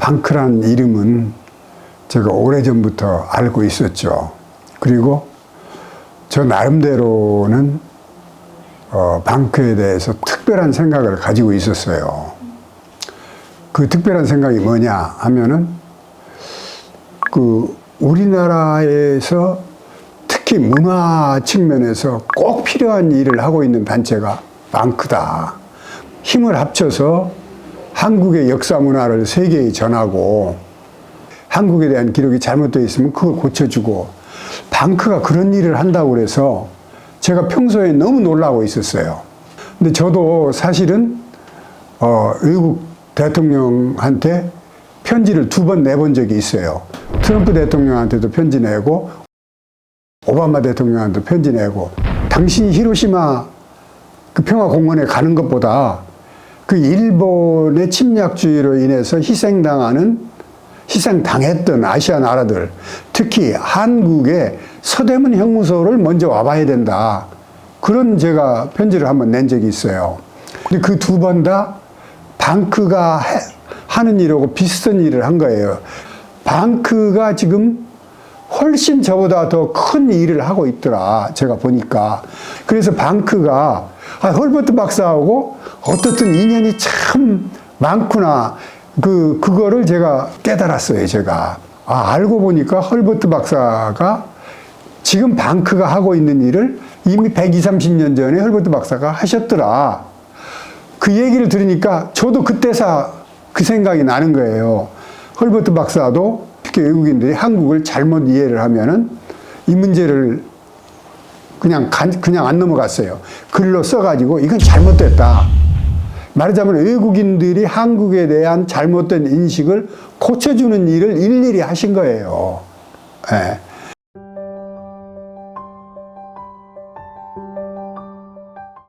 방크란 이름은 제가 오래전부터 알고 있었죠. 그리고 저 나름대로는 방크에 대해서 특별한 생각을 가지고 있었어요. 그 특별한 생각이 뭐냐 하면은 우리나라에서 특히 문화 측면에서 꼭 필요한 일을 하고 있는 단체가 방크다. 힘을 합쳐서 한국의 역사 문화를 세계에 전하고 한국에 대한 기록이 잘못되어 있으면 그걸 고쳐주고 방크가 그런 일을 한다고 그래서 제가 평소에 너무 놀라고 있었어요. 근데 저도 사실은 외국 대통령한테 편지를 2번 내본 적이 있어요. 트럼프 대통령한테도 편지 내고 오바마 대통령한테도 편지 내고 당신이 히로시마 그 평화공원에 가는 것보다 그 일본의 침략주의로 인해서 희생당했던 아시아 나라들, 특히 한국의 서대문 형무소를 먼저 와봐야 된다. 그런 제가 편지를 한번 낸 적이 있어요. 근데 그 2번 다 방크가 하는 일하고 비슷한 일을 한 거예요. 방크가 지금 훨씬 저보다 더 큰 일을 하고 있더라, 제가 보니까. 그래서 방크가 헐버트 박사하고 어떻든 인연이 참 많구나. 그거를 제가 깨달았어요, 제가. 알고 보니까 헐버트 박사가 지금 방크가 하고 있는 일을 이미 120, 30년 전에 헐버트 박사가 하셨더라. 그 얘기를 들으니까 저도 그때서 그 생각이 나는 거예요. 헐버트 박사도 특히 외국인들이 한국을 잘못 이해를 하면은 이 문제를 그냥 안 넘어갔어요. 글로 써가지고 이건 잘못됐다. 말하자면 외국인들이 한국에 대한 잘못된 인식을 고쳐주는 일을 일일이 하신 거예요. 네.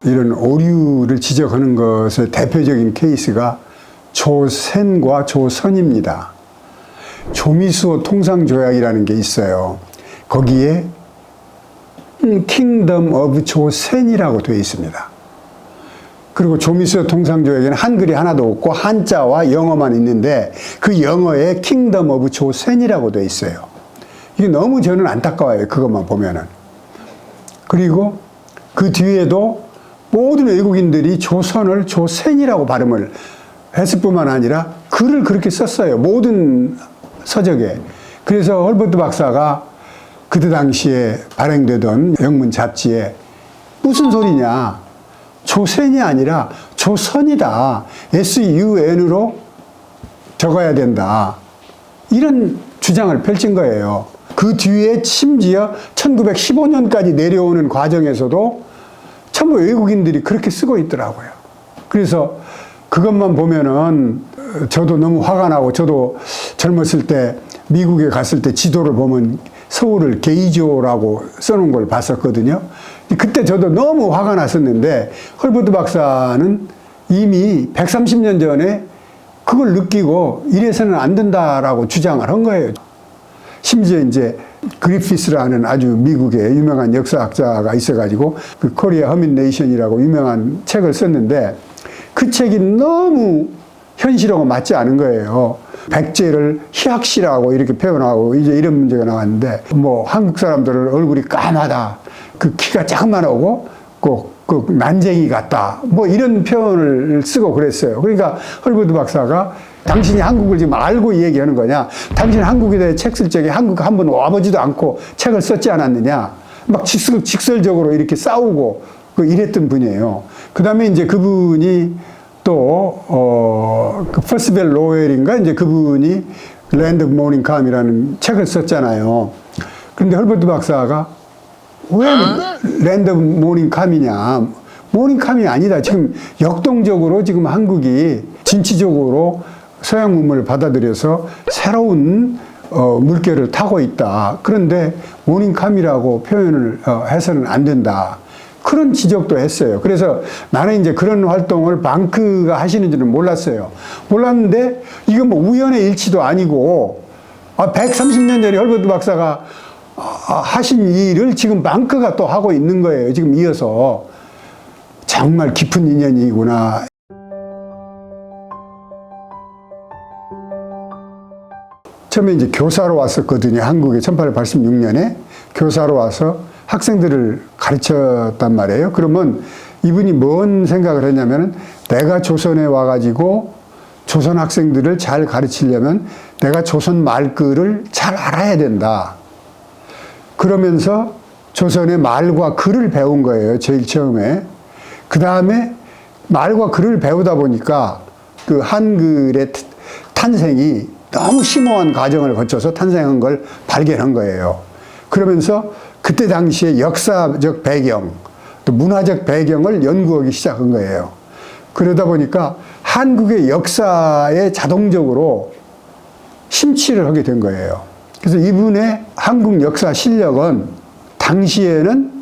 이런 오류를 지적하는 것의 대표적인 케이스가 조센과 조선입니다. 조미수호 통상조약이라는 게 있어요. 거기에 킹덤 오브 조센이라고 되어 있습니다. 그리고 조미수호 통상조약에는 한글이 하나도 없고 한자와 영어만 있는데 그 영어에 킹덤 오브 조센이라고 되어 있어요. 이게 너무 저는 안타까워요, 그것만 보면은. 그리고 그 뒤에도 모든 외국인들이 조선을 조센이라고 발음을 했을 뿐만 아니라 글을 그렇게 썼어요, 모든 서적에. 그래서 헐버트 박사가 그때 당시에 발행되던 영문 잡지에 무슨 소리냐, 조센이 아니라 조선이다, SUN으로 적어야 된다, 이런 주장을 펼친 거예요. 그 뒤에 심지어 1915년까지 내려오는 과정에서도 전부 외국인들이 그렇게 쓰고 있더라고요. 그래서 그것만 보면은 저도 너무 화가 나고, 저도 젊었을 때 미국에 갔을 때 지도를 보면 서울을 게이조라고 써놓은 걸 봤었거든요. 그때 저도 너무 화가 났었는데 헐버트 박사는 이미 130년 전에 그걸 느끼고 이래서는 안 된다라고 주장을 한 거예요. 심지어 이제 그리피스라는 아주 미국의 유명한 역사학자가 있어가지고 그 코리아 허민 네이션이라고 유명한 책을 썼는데 그 책이 너무 현실하고 맞지 않은 거예요. 백제를 희학시라고 이렇게 표현하고 이제 이런 문제가 나왔는데, 뭐 한국 사람들은 얼굴이 까마다, 그 키가 작만하고 그 난쟁이 같다, 뭐 이런 표현을 쓰고 그랬어요. 그러니까 헐버트 박사가 당신이 한국을 지금 알고 얘기하는 거냐, 당신 한국에 대해 책 쓸 적에 한국 한번 와보지도 않고 책을 썼지 않았느냐, 막 직설적으로 이렇게 싸우고 이랬던 분이에요. 그 다음에 이제 그분이 또 그 퍼시벨 로웰인가, 이제 그분이 랜드 오브 모닝 캄이라는 책을 썼잖아요. 그런데 헐버트 박사가 왜 랜드 오브 모닝 캄이냐, 모닝 캄이 아니다, 지금 역동적으로 지금 한국이 진취적으로 서양 문물을 받아들여서 새로운 물결을 타고 있다. 그런데 모닝 캄이라고 표현을 해서는 안 된다. 그런 지적도 했어요. 그래서 나는 이제 그런 활동을 방크가 하시는 줄은 몰랐어요. 몰랐는데 이건 뭐 우연의 일치도 아니고 130년 전에 헐버트 박사가 하신 일을 지금 방크가 또 하고 있는 거예요, 지금 이어서. 정말 깊은 인연이구나. 처음에 이제 교사로 왔었거든요. 한국에 1886년에 교사로 와서 학생들을 가르쳤단 말이에요. 그러면 이분이 뭔 생각을 했냐면은 내가 조선에 와가지고 조선 학생들을 잘 가르치려면 내가 조선 말글을 잘 알아야 된다. 그러면서 조선의 말과 글을 배운 거예요. 제일 처음에. 그 다음에 말과 글을 배우다 보니까 그 한글의 탄생이 너무 심오한 과정을 거쳐서 탄생한 걸 발견한 거예요. 그러면서 그때 당시에 역사적 배경, 또 문화적 배경을 연구하기 시작한 거예요. 그러다 보니까 한국의 역사에 자동적으로 심취를 하게 된 거예요. 그래서 이분의 한국 역사 실력은 당시에는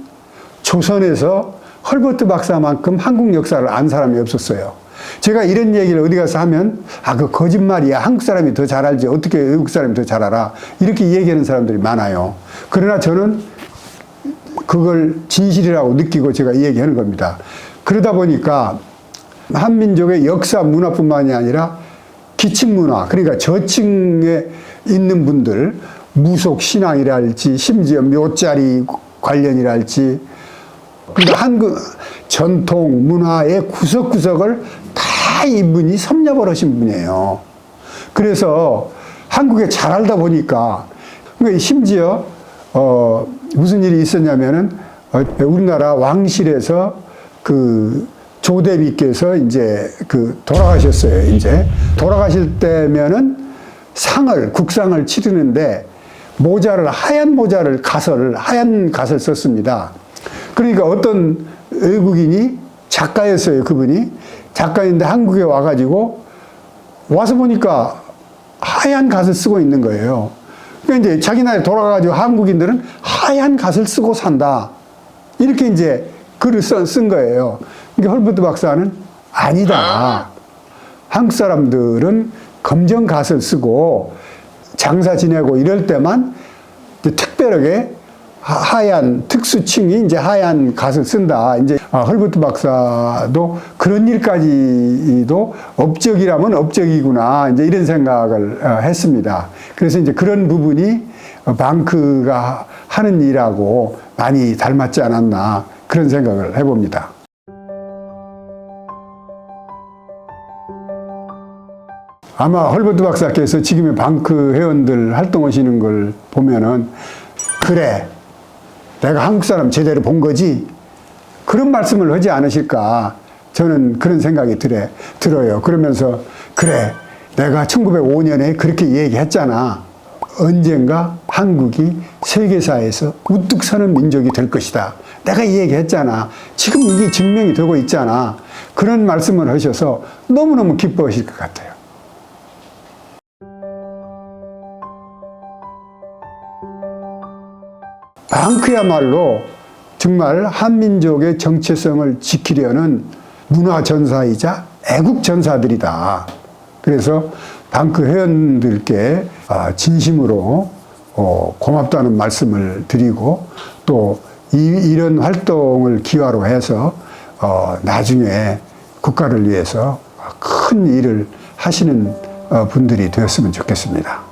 조선에서 헐버트 박사만큼 한국 역사를 안 사람이 없었어요. 제가 이런 얘기를 어디 가서 하면 그 거짓말이야. 한국 사람이 더 잘 알지. 어떻게 외국 사람이 더 잘 알아. 이렇게 얘기하는 사람들이 많아요. 그러나 저는 그걸 진실이라고 느끼고 제가 이 얘기하는 겁니다. 그러다 보니까 한민족의 역사 문화뿐만이 아니라 기층 문화, 그러니까 저층에 있는 분들, 무속 신앙이랄지 심지어 묘자리 관련이랄지, 그러니까 한국 전통 문화의 구석구석을 다 이분이 섭렵을 하신 분이에요. 그래서 한국에 잘 알다 보니까, 그러니까 심지어 무슨 일이 있었냐면은 우리나라 왕실에서 그 조대비께서 이제 돌아가셨어요. 이제 돌아가실 때면은 국상을 치르는데 하얀 모자를 하얀 갓을 썼습니다. 그러니까 어떤 외국인이 작가였어요. 그분이 작가인데 한국에 와가지고 와서 보니까 하얀 갓을 쓰고 있는 거예요. 그러니까 이제 자기 나라에 돌아가가지고 한국인들은 하얀 갓을 쓰고 산다. 이렇게 이제 글을 쓴 거예요. 그러니까 헐버트 박사는 아니다. 한국 사람들은 검정 갓을 쓰고 장사 지내고 이럴 때만 특별하게 하얀 특수층이 이제 하얀 갓을 쓴다. 이제 헐버트 박사도 그런 일까지도 업적이라면 업적이구나. 이제 이런 생각을 했습니다. 그래서 이제 그런 부분이 방크가 하는 일하고 많이 닮았지 않았나 그런 생각을 해봅니다. 아마 헐버트 박사께서 지금의 방크 회원들 활동하시는 걸 보면은 그래, 내가 한국 사람 제대로 본 거지? 그런 말씀을 하지 않으실까? 저는 그런 생각이 들어요. 그러면서 그래, 내가 1905년에 그렇게 얘기했잖아. 언젠가 한국이 세계사에서 우뚝 서는 민족이 될 것이다. 내가 이 얘기했잖아. 지금 이게 증명이 되고 있잖아. 그런 말씀을 하셔서 너무너무 기뻐하실 것 같아요. 방크야말로 정말 한민족의 정체성을 지키려는 문화전사이자 애국전사들이다. 그래서 방크 회원들께 진심으로 고맙다는 말씀을 드리고 또 이런 활동을 기화로 해서 나중에 국가를 위해서 큰 일을 하시는 분들이 되었으면 좋겠습니다.